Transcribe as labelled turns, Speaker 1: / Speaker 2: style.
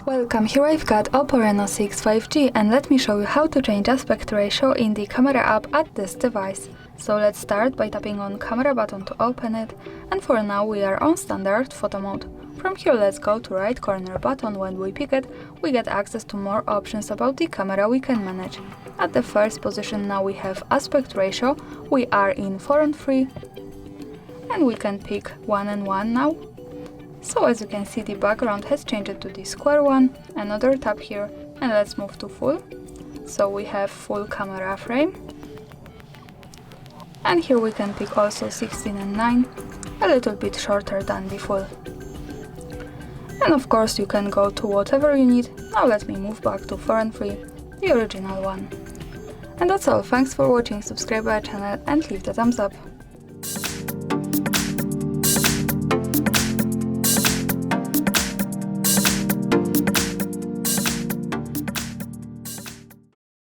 Speaker 1: Welcome, here I've got OPPO Reno6 5G and let me show you how to change aspect ratio in the camera app at this device. So let's start by tapping on camera button to open it, and for now we are on standard photo mode. From here let's go to right corner button. When we pick it, we get access to more options about the camera we can manage. At the first position now we have aspect ratio, we are in 4:3 and we can pick 1 and 1 now. So as you can see, the background has changed to the square one. Another tap here and let's move to full. So we have full camera frame. And here we can pick also 16 and 9, a little bit shorter than the full. And of course you can go to whatever you need. Now let me move back to 4:3, the original one. And that's all, thanks for watching, subscribe our channel and leave the thumbs up.